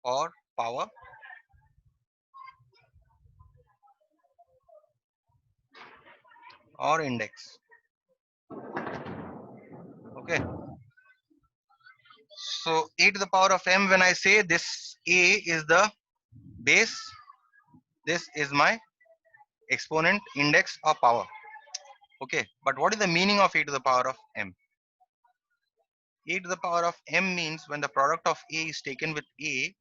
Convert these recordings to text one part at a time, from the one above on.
or power or index. Okay, so e to the power of m, when I say this a is the base, this is my exponent, index or power. Okay, but what is the meaning of e to the power of m? E to the power of m means when the product of a is taken with a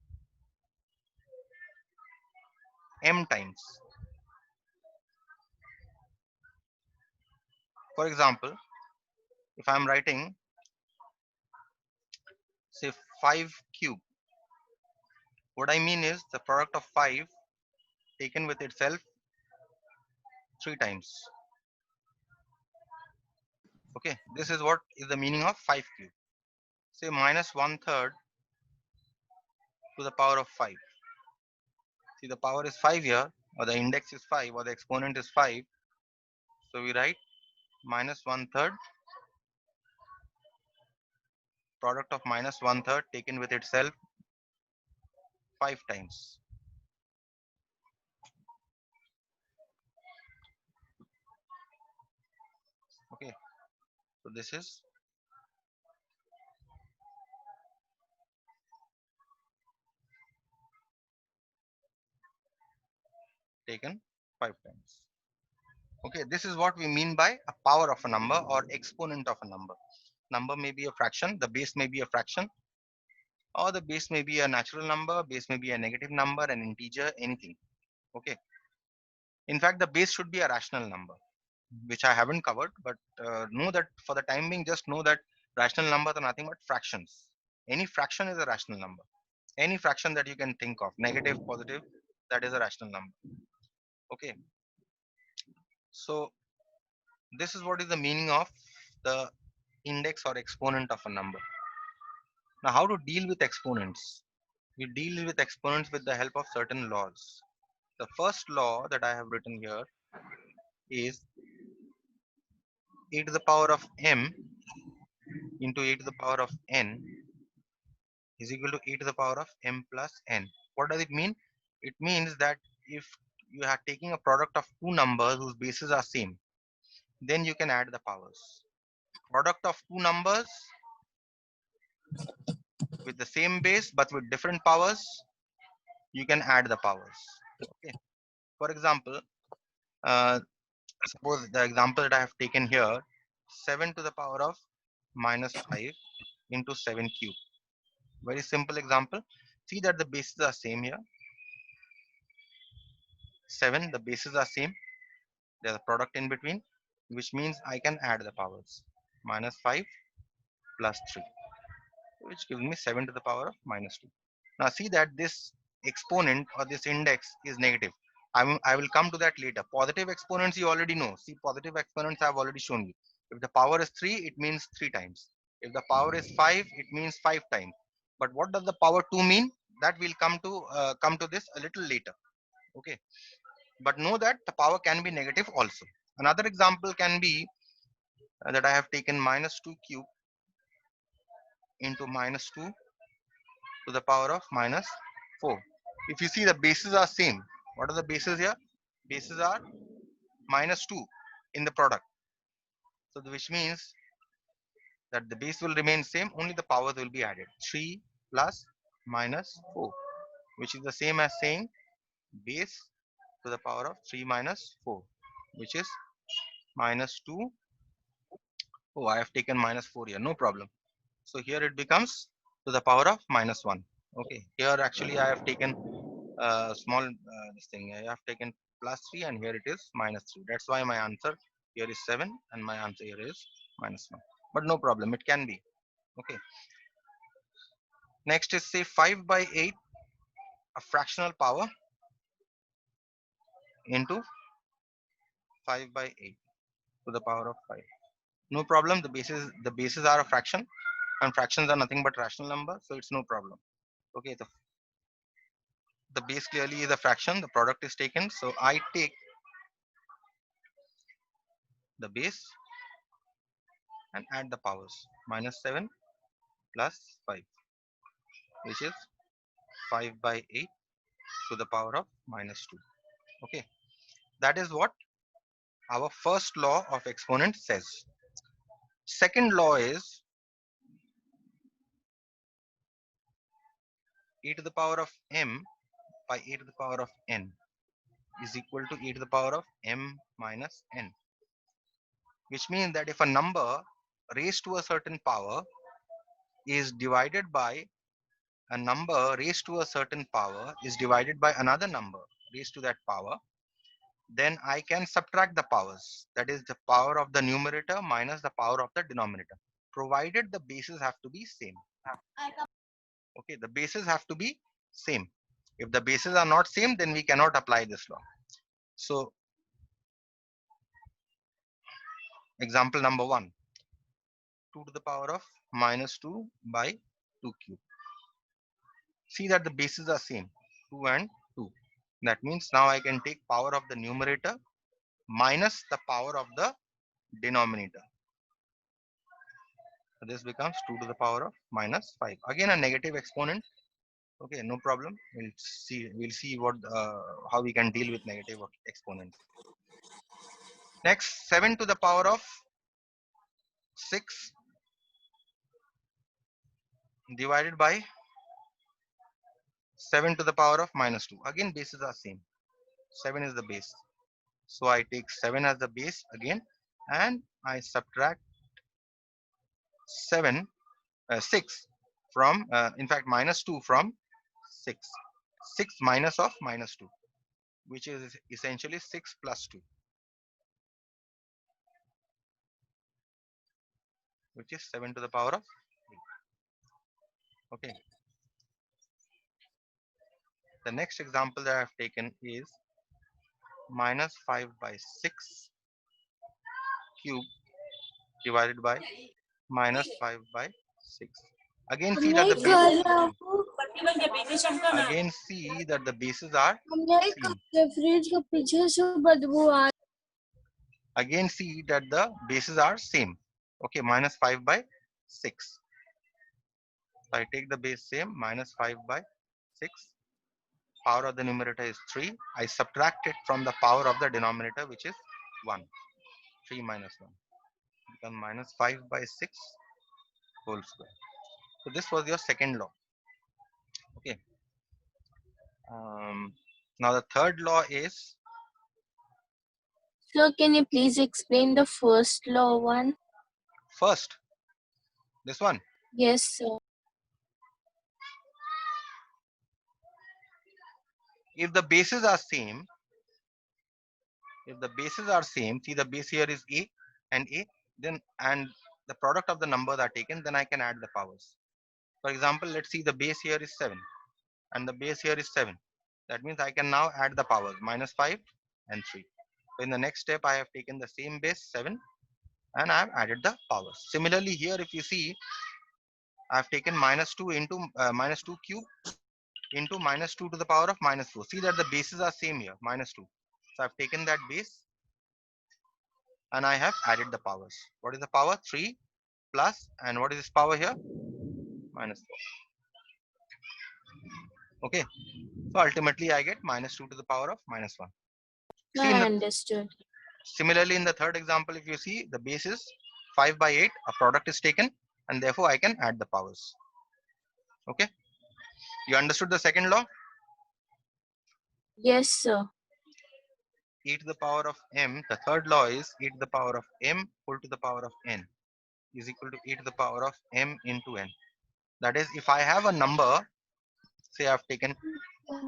m times. For example, if I'm writing say 5 cube, what I mean is the product of 5 taken with itself 3 times. Okay, this is what is the meaning of 5 cube. Say minus 1/3 to the power of 5. See, the power is 5 here, or the index is 5, or the exponent is 5. So we write minus 1/3, product of minus 1/3 taken with itself 5 times. Okay, so this is taken 5 times. Okay, this is what we mean by a power of a number or exponent of a number. Number may be a fraction, the base may be a fraction, or the base may be a natural number, base may be a negative number, an integer, anything. Okay, in fact, the base should be a rational number, which I haven't covered, but know that for the time being, just know that rational numbers are nothing but fractions. Any fraction is a rational number. Any fraction that you can think of, negative, positive, that is a rational number. Okay, so this is what is the meaning of the index or exponent of a number. Now, how to deal with exponents? We deal with exponents with the help of certain laws. The first law that I have written here is e to the power of m into e to the power of n is equal to e to the power of m plus n. What does it mean? It means that if you are taking a product of two numbers whose bases are same, then you can add the powers. Product of two numbers with the same base but with different powers, you can add the powers. Okay. For example, uh, suppose the example that I have taken here, 7 to the power of minus 5 into 7 cube. Very simple example. See that the bases are same here. 7, the bases are same. There's a product in between, which means I can add the powers. Minus 5 plus 3, which gives me 7 to the power of minus 2. Now see that this exponent or this index is negative. I will come to that later. Positive exponents you already know. See, positive exponents I have already shown you. If the power is 3, it means 3 times. If the power is 5, it means 5 times. But what does the power 2 mean? That we'll come to this a little later. Okay. But know that the power can be negative also. Another example can be that I have taken minus 2 cube into minus 2 to the power of minus 4. If you see the bases are same, what are the bases here? Bases are minus 2 in the product. So which means that the base will remain same, only the powers will be added. 3 plus minus 4, which is the same as saying base to the power of 3 minus 4, which is minus 2. Oh, I have taken minus 4 here, no problem. So here it becomes to the power of minus 1. Okay, here actually I have taken small this thing. I have taken plus 3 and here it is minus 3. That's why my answer here is 7 and my answer here is minus 1. But no problem, it can be. Okay, next is say 5 by 8, a fractional power into 5 by 8 to the power of 5. No problem, the bases are a fraction and fractions are nothing but rational number, so it's no problem. Okay, the base clearly is a fraction, the product is taken, so I take the base and add the powers. Minus 7 plus 5, which is 5 by 8 to the power of minus 2. Okay, that is what our first law of exponent says. Second law is e to the power of m by e to the power of n is equal to e to the power of m minus n, which means that if a number raised to a certain power is divided by a number raised to a certain power is divided by another number raised to that power, then I can subtract the powers. That is the power of the numerator minus the power of the denominator, provided the bases have to be same. Okay, the bases have to be same. If the bases are not same, then we cannot apply this law. So, example number 1, 2 to the power of minus 2 by 2 cube. See that the bases are same, 2 and 2. That means now I can take power of the numerator minus the power of the denominator. So this becomes 2 to the power of minus 5. Again a negative exponent. Okay, no problem. We'll see what how we can deal with negative exponent. Next, 7 to the power of 6 divided by 7 to the power of minus 2. Again bases are same. 7 is the base. So I take 7 as the base again and I subtract 6 from in fact minus 2 from 6. 6 minus of minus 2, which is essentially 6 plus 2, which is 7 to the power of 3. Okay. The next example that I have taken is minus 5 by 6 cube divided by minus 5 by 6. Again see that the bases are same. Again see that the bases are same. Again see that the bases are same. Okay, minus 5 by 6. So I take the base same, minus 5 by 6. Power of the numerator is 3. I subtract it from the power of the denominator, which is 1. 3 minus 1 becomes minus 5 by 6 whole square. So this was your second law. Okay. Now the third law is, So can you please explain the first law one? first, this one. Yes, sir. If the bases are same, see the base here is a, then and the product of the numbers are taken, then I can add the powers. For example, let's see the base here is 7 and the base here is 7. That means I can now add the powers minus 5 and 3. So in the next step, I have taken the same base 7 and I have added the powers. Similarly here, if you see, I have taken minus 2 into minus 2 cube into minus 2 to the power of minus 4. See that the bases are same here, minus 2. So I've taken that base and I have added the powers. What is the power? 3 plus, and what is this power here? Minus 4. Okay. So ultimately I get minus 2 to the power of minus 1. See in I the understood. Similarly in the third example, if you see the base is 5 by 8, a product is taken and therefore I can add the powers. Okay. You understood the second law? Yes, sir. E to the power of m, the third law is e to the power of m whole to the power of n is equal to e to the power of m into n. That is, if I have a number, say I've taken,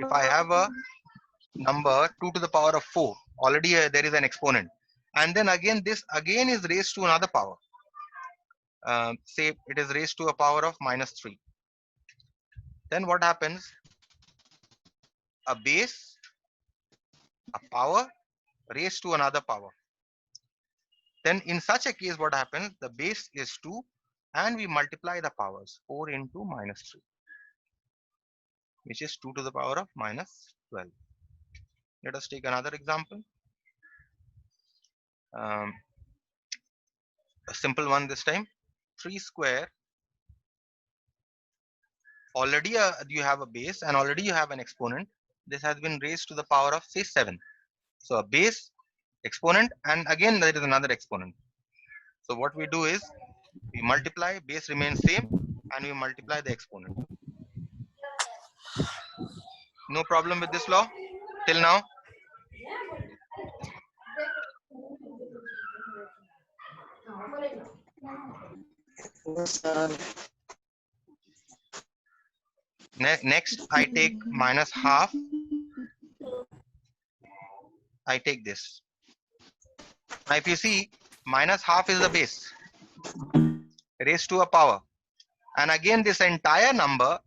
if I have a number 2 to the power of 4, already there is an exponent. And then again, this again is raised to another power. Say it is raised to a power of minus 3. Then what happens? A base, a power raised to another power. Then in such a case, what happens? The base is 2 and we multiply the powers, 4 into minus 3, which is 2 to the power of minus 12. Let us take another example. Um, a simple one this time. 3 square already you have a base and already you have an exponent. This has been raised to the power of say 7. So a base, exponent, and again there is another exponent. So what we do is we multiply, base remains same, and we multiply the exponent. No problem with this law till now? Next, I take minus half. I take this. Now, if you see, minus half is the base raised to a power. And again, this entire number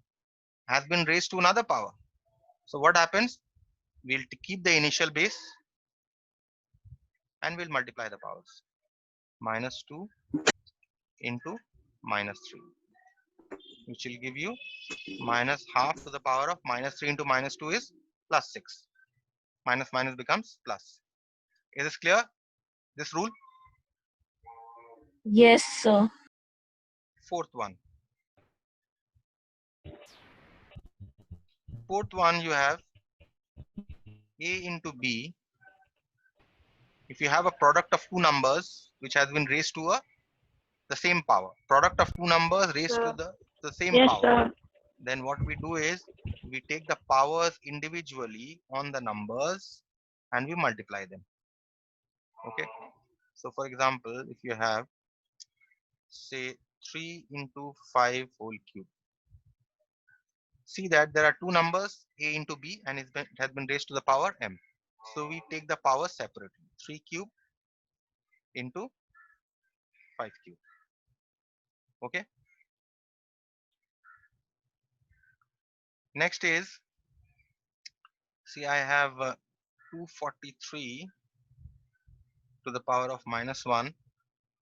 has been raised to another power. So what happens? We'll keep the initial base and we'll multiply the powers. Minus 2 into minus 3, which will give you minus half to the power of minus 3 into minus 2 is plus 6. Minus minus becomes plus. Is this clear? This rule? Yes, sir. Fourth one. Fourth one, you have A into B. If you have a product of two numbers which has been raised to the same power, product of two numbers raised to the same Yes, power, sir. then what we do is we take the powers individually on the numbers and we multiply them. Okay. So for example, if you have say 3 into 5 whole cube, see that there are two numbers A into B and it has been raised to the power M. So we take the power separately. 3 cube into 5 cube. Okay. Next is, see, I have 243 to the power of minus 1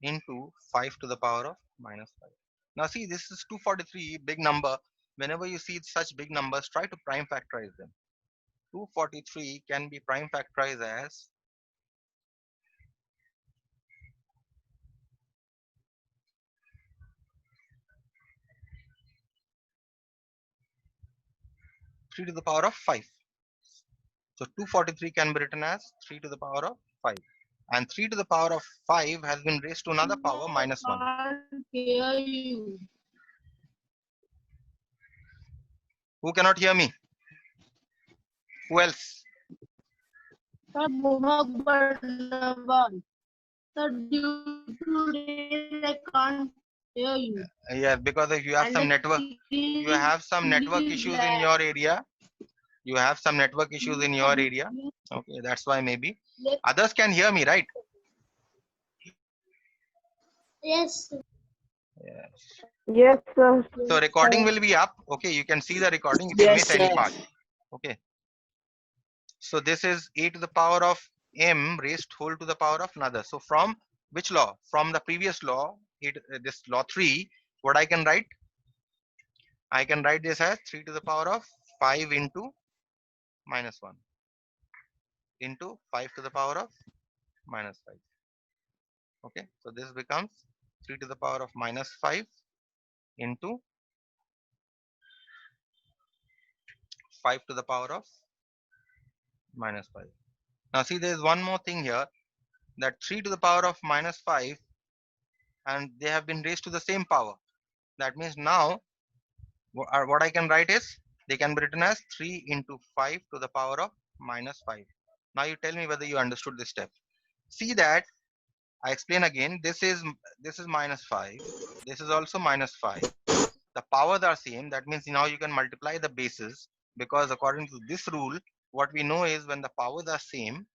into 5 to the power of minus 5. Now see, this is 243, big number. Whenever you see such big numbers, try to prime factorize them. 243 can be prime factorized as 3 to the power of 5. So 243 can be written as 3 to the power of 5. And 3 to the power of 5 has been raised to another power minus 1. Can't hear you. Who cannot hear me? Who else? Sir, Mohak Barnaval. Sir, due to rain, I can't hear you. Yeah, because if you have And some the network, you have some network screen is issues in black. your area. You have some network issues in your area. Okay, that's why maybe. Yes. Others can hear me, right? Yes. Yes. Yes, sir. So recording will be up. Okay, you can see the recording if you Yes, miss any sir. part. Okay. So this is a to the power of m raised whole to the power of another. So from which law? From the previous law, this law 3, what I can write? I can write this as 3 to the power of 5 into minus 1 into 5 to the power of minus 5. Okay, so this becomes 3 to the power of minus 5 into 5 to the power of minus 5. Now see, there is one more thing here, that 3 to the power of minus 5 and they have been raised to the same power. That means now what I can write is they can be written as 3 into 5 to the power of minus 5. Now you tell me whether you understood this step. See that I explain again. This is minus 5. This is also minus 5. The powers are same. That means now you can multiply the bases, because according to this rule, what we know is when the powers are same,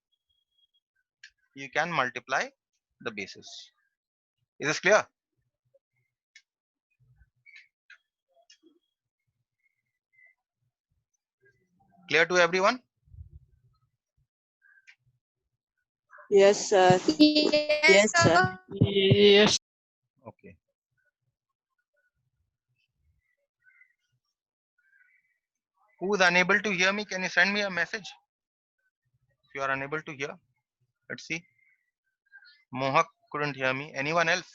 you can multiply the bases. Is this clear? Clear to everyone? Yes, sir. Yes, sir. Yes. Okay. Who is unable to hear me? Can you send me a message? If you are unable to hear, let's see. Mohak couldn't hear me. Anyone else?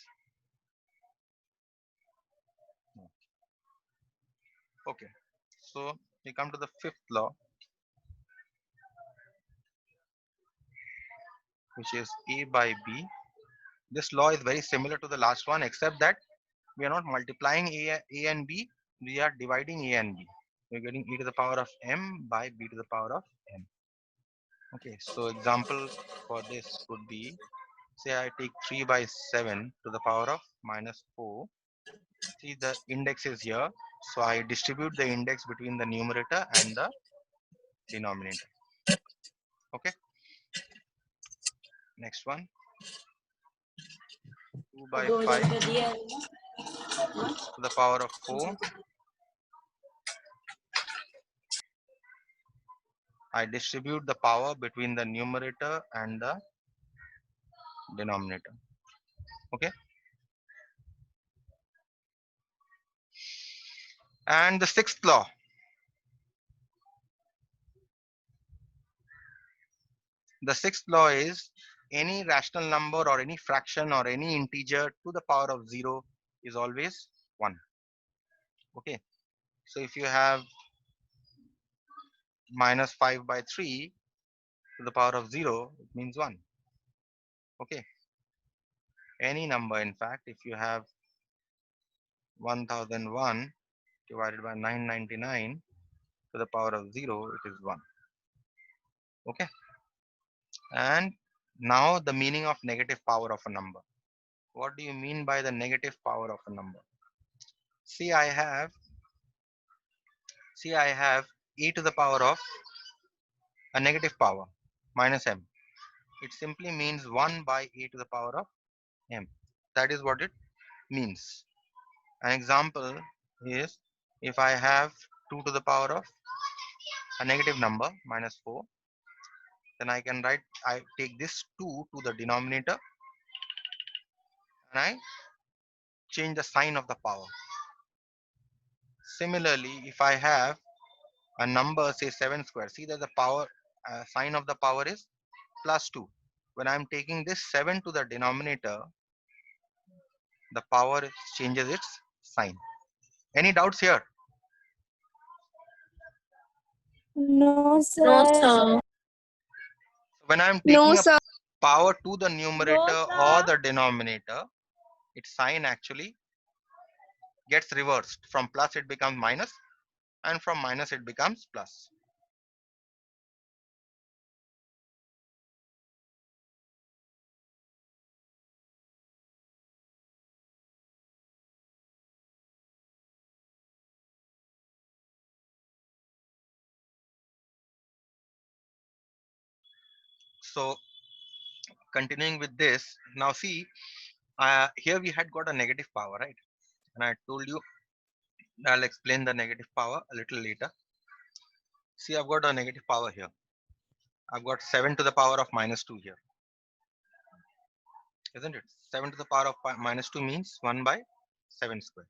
Okay, so we come to the fifth law, which is A by B. This law is very similar to the last one, except that we are not multiplying A and B, we are dividing A and B. We're getting e to the power of m by b to the power of m. Okay, so example for this would be, say I take 3 by 7 to the power of minus 4. See, the index is here, so I distribute the index between the numerator and the denominator. Okay, next one, 2 by 5 to the power of 4. I distribute the power between the numerator and the denominator. Okay, and the sixth law, is any rational number or any fraction or any integer to the power of 0 is always 1. Okay, so if you have minus 5 by 3 to the power of 0, it means 1. Okay, any number, in fact, if you have 1001 divided by 999 to the power of 0, it is 1. Okay, and now the meaning of negative power of a number. What do you mean by the negative power of a number? See, I have e to the power of a negative power minus m. It simply means 1 by e to the power of m. That is what it means. An example is, if I have 2 to the power of a negative number minus 4, then I can write, I take this 2 to the denominator and I change the sign of the power. Similarly, if I have a number, say 7 square, see that the power sign of the power is plus 2. When I'm taking this 7 to the denominator, the power changes its sign. Any doubts here? No, No, sir. sir. When I'm No, taking a sir. power to the numerator No, or sir. the denominator, its sign actually gets reversed. From plus it becomes minus, and from minus it becomes plus. So continuing with this, now see, here we had got a negative power, right? And I told you I'll explain the negative power a little later. See, I've got a negative power here. I've got 7 to the power of minus 2 here, isn't it? 7 to the power of minus 2 means 1 by 7 square.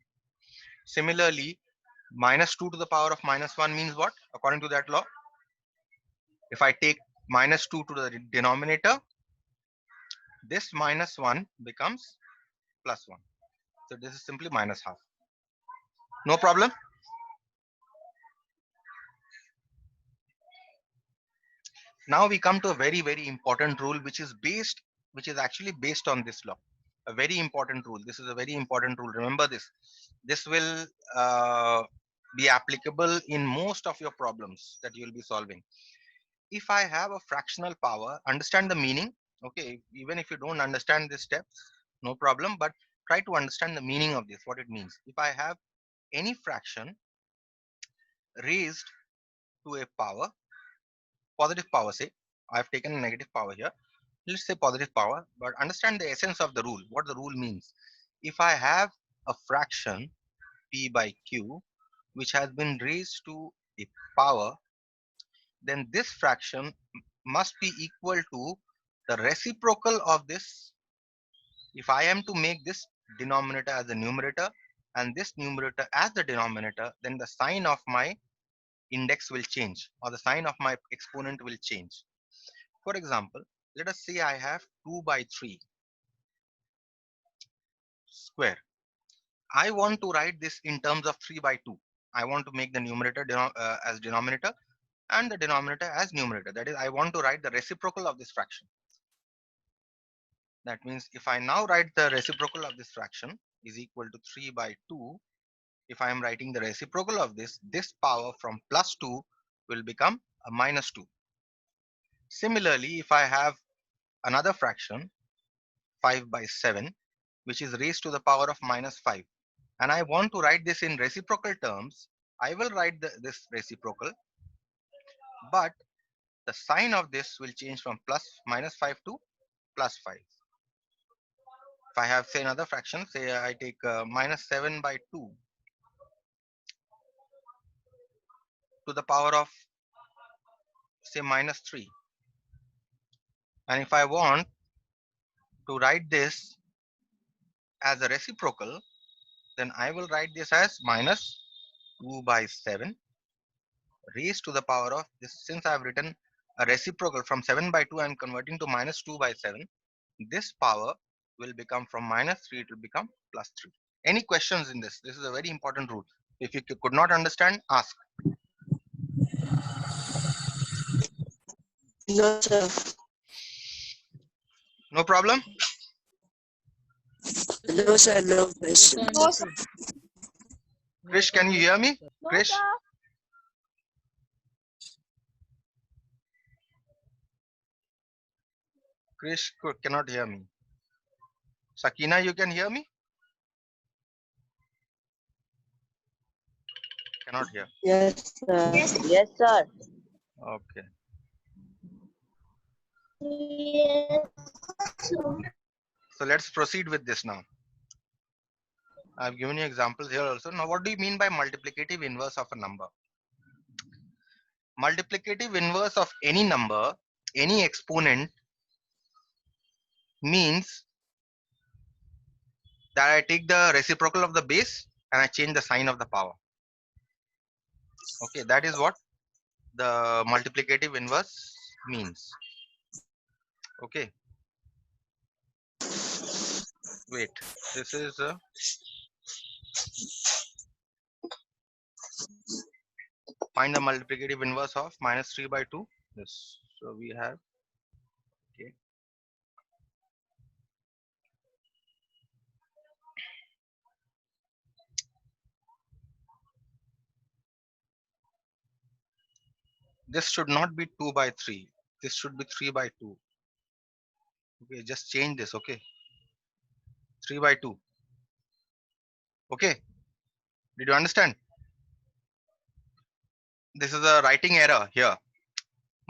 Similarly, minus 2 to the power of minus 1 means what? According to that law, if I take minus 2 to the denominator, this minus 1 becomes plus 1. So this is simply minus half. No problem. Now we come to a very, very important rule, which is actually based on this law. A very important rule. This is a very important rule. Remember this. This will be applicable in most of your problems that you will be solving. If I have a fractional power, understand the meaning. Okay, even if you don't understand this step, no problem, but try to understand the meaning of this, what it means. If I have any fraction raised to a power, positive power, say, I've taken a negative power here, let's say positive power, but understand the essence of the rule, what the rule means. If I have a fraction p by q, which has been raised to a power, then this fraction must be equal to the reciprocal of this. If I am to make this denominator as the numerator and this numerator as the denominator, then the sign of my index will change, or the sign of my exponent will change. For example, let us say I have 2 by 3 square. I want to write this in terms of 3 by 2. I want to make the numerator as denominator and the denominator as numerator. That is, I want to write the reciprocal of this fraction. That means if I now write the reciprocal of this fraction is equal to 3 by 2, if I am writing the reciprocal of this power from plus 2 will become a minus 2. Similarly, if I have another fraction 5 by 7 which is raised to the power of minus 5 and I want to write this in reciprocal terms, I will write this reciprocal, but the sign of this will change from minus 5 to plus 5. If I have say another fraction, say I take minus 7 by 2 to the power of say minus 3, and if I want to write this as a reciprocal, then I will write this as minus 2 by 7 raised to the power of this. Since I have written a reciprocal from 7 by 2, I am converting to minus 2 by 7. This power will become from minus 3, it will become plus 3. Any questions in this? This is a very important rule. If you could not understand, ask. No, sir. No problem? No, sir. No question. No, sir. Krish, can you hear me? Krish? Krish cannot hear me. Sakina, you can hear me? Cannot hear. Yes, sir. Yes, sir. Okay. Yes. So let's proceed with this now. I've given you examples here also. Now, what do you mean by multiplicative inverse of a number? Multiplicative inverse of any number, any exponent, means that I take the reciprocal of the base and I change the sign of the power. Okay, that is what the multiplicative inverse means. Okay. Wait, this is find the multiplicative inverse of minus 3 by 2. Yes, so we have, okay. This should not be 2 by 3. This should be 3 by 2. Okay, just change this. Okay, 3 by 2. Okay, did you understand? This is a writing error here.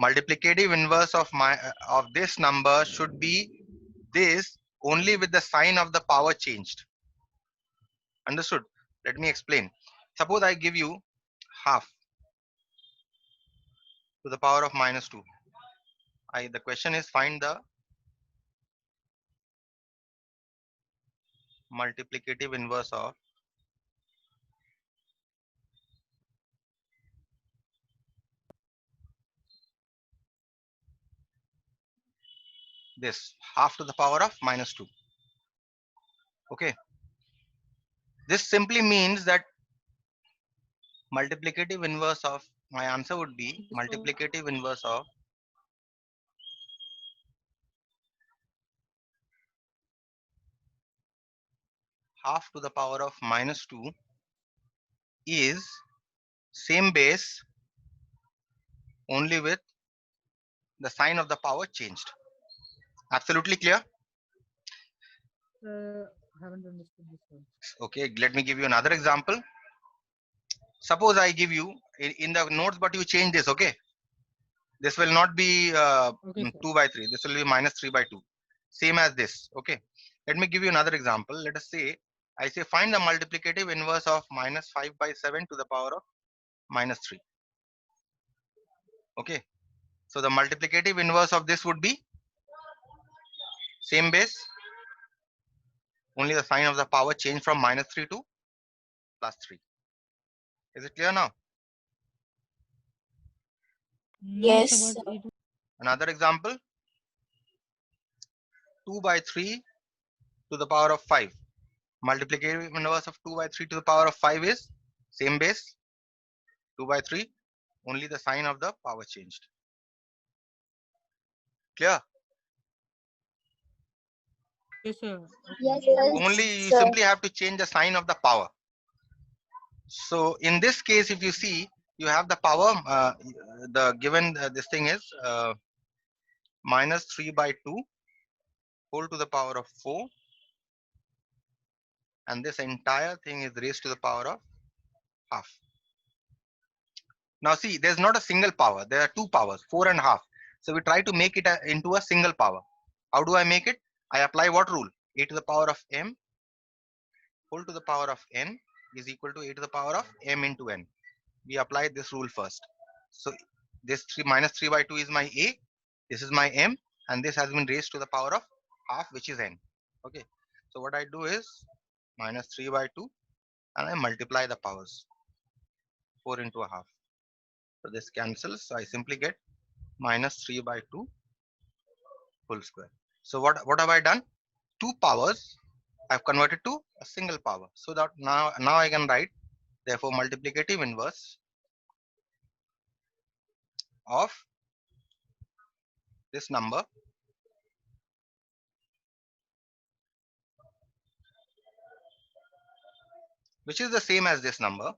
Multiplicative inverse of this number should be this only with the sign of the power changed. Understood? Let me explain. Suppose I give you half to the power of minus 2. The question is find the multiplicative inverse of this half to the power of minus 2. Okay, this simply means that multiplicative inverse of, my answer would be multiplicative inverse of half to the power of minus 2 is same base only with the sign of the power changed. Absolutely clear? Haven't understood this one. Okay, let me give you another example. Suppose I give you in the notes, but you change this. Okay, this will not be Okay, sir. 2 by 3. This will be minus 3 by 2. Same as this. Okay, let me give you another example. Let us say I say find the multiplicative inverse of minus 5 by 7 to the power of minus 3. Okay, so the multiplicative inverse of this would be same base, only the sign of the power change from minus 3 to plus 3. Is it clear now? No, Yes, sir, but it Another example, 2 by 3 to the power of 5. Multiplicative inverse of 2 by 3 to the power of 5 is same base, 2 by 3, only the sign of the power changed. Clear? Yes, sir. Yes, Only you sir. simply have to change the sign of the power. So in this case, if you see, you have the power, the given this thing is minus 3 by 2 whole to the power of 4, and this entire thing is raised to the power of half. Now see, there's not a single power. There are two powers, 4 and half. So we try to make it into a single power. How do I make it? I apply what rule? A to the power of m whole to the power of n is equal to a to the power of m into n. We apply this rule first. So this 3 minus 3 by 2 is my a. This is my m, and this has been raised to the power of half, which is n. Okay. So what I do is minus 3 by 2, and I multiply the powers. 4 into a half. So this cancels. So I simply get minus 3 by 2 whole square. So what have I done? Two powers I've converted to a single power. So that now I can write, therefore, multiplicative inverse of this number which is the same as this number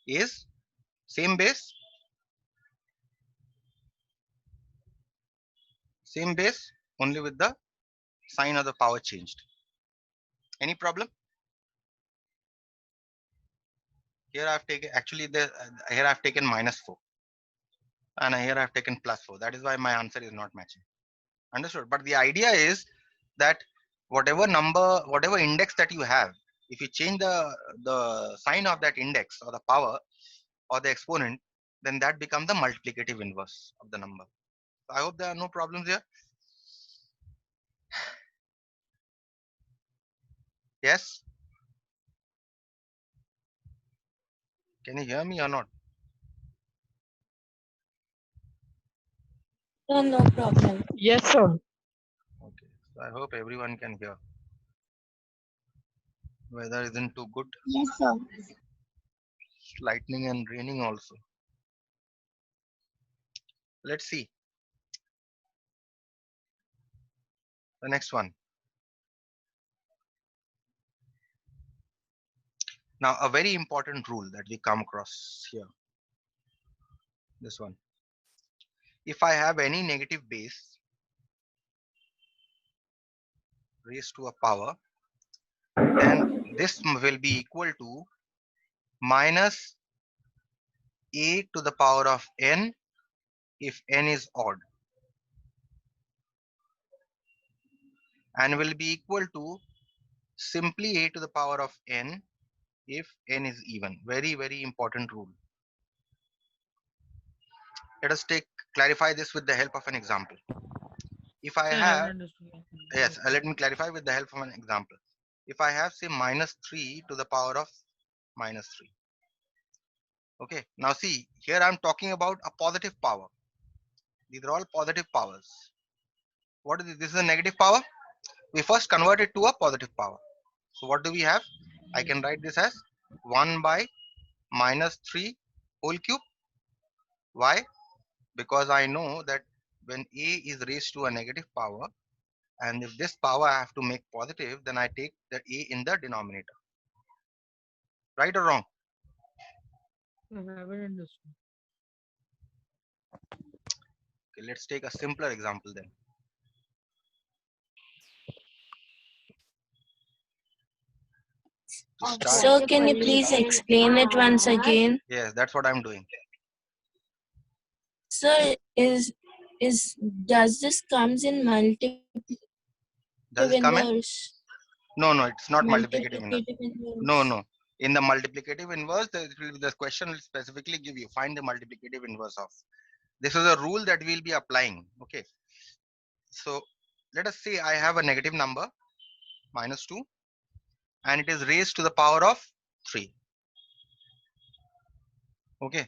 is same base only with the sign of the power changed. Any problem? Here I've taken here I've taken minus 4, and here I've taken plus 4. That is why my answer is not matching. Understood? But the idea is that whatever number, whatever index that you have, if you change the sign of that index or the power or the exponent, then that becomes the multiplicative inverse of the number. So I hope there are no problems here. Yes? Can you hear me or not? No, no problem. Yes, sir. Okay. So I hope everyone can hear. Weather isn't too good. Yes, sir. It's lightning and raining also. Let's see. The next one. Now, a very important rule that we come across here. This one. If I have any negative base raised to a power, then this will be equal to minus a to the power of n if n is odd, and will be equal to simply a to the power of n if n is even. Very, very important rule. Let us clarify this with the help of an example. If I I have, haven't understood. yes, let me clarify with the help of an example. If I have, say, minus 3 to the power of minus 3. Okay, now see, here I'm talking about a positive power. These are all positive powers. What is this? This is a negative power. We first convert it to a positive power. So what do we have? I can write this as 1 by minus 3 whole cube. Why? Because I know that when a is raised to a negative power, and if this power I have to make positive, then I take the a in the denominator. Right or wrong? I haven't understood. Okay, let's take a simpler example then. To start, So can you please explain it once again? yes, that's what I'm doing. Sir, is does this comes in multiplicative Does it come in? inverse? No, it's not multiplicative inverse. Multiplicative inverse. No. In the multiplicative inverse, the question will specifically give you find the multiplicative inverse of. This is a rule that we'll be applying. Okay. So let us say I have a negative number, minus 2, and it is raised to the power of 3. Okay.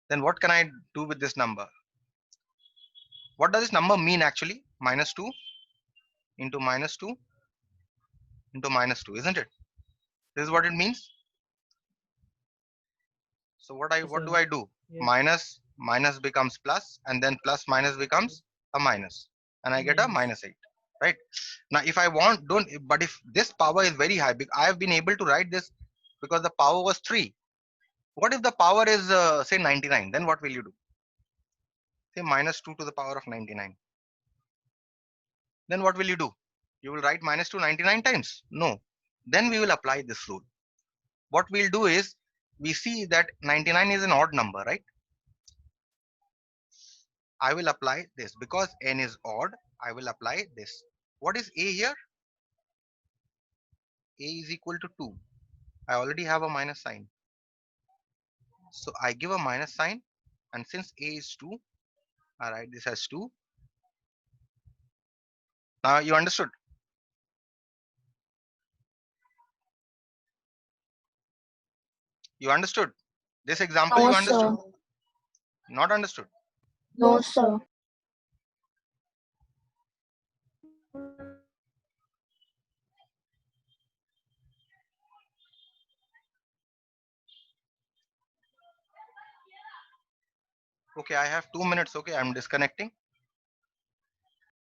Then what can I do with this number? What does this number mean actually? Minus 2 into minus 2 into minus 2, isn't it? This is what it means. So what Yes, do sir. I do? Yes. Minus becomes plus, and then plus minus becomes a minus, and I get a Minus. -8, right? Now if I want, don't, but if this power is very high, I have been able to write this because the power was 3. What if the power is say 99? Then what will you do? Say -2 to the power of 99. Then what will you do? You will write -2 99 times? No. Then we will apply this rule. What we'll do is, we see that 99 is an odd number, right? I will apply this because n is odd. I will apply this. What is a here? A is equal to 2. I already have a minus sign. So I give a minus sign, and since a is 2, I write this as 2. Now you understood? You understood? This example No, you sir. understood? Not understood? No, sir. Okay, I have 2 minutes. Okay, I'm disconnecting.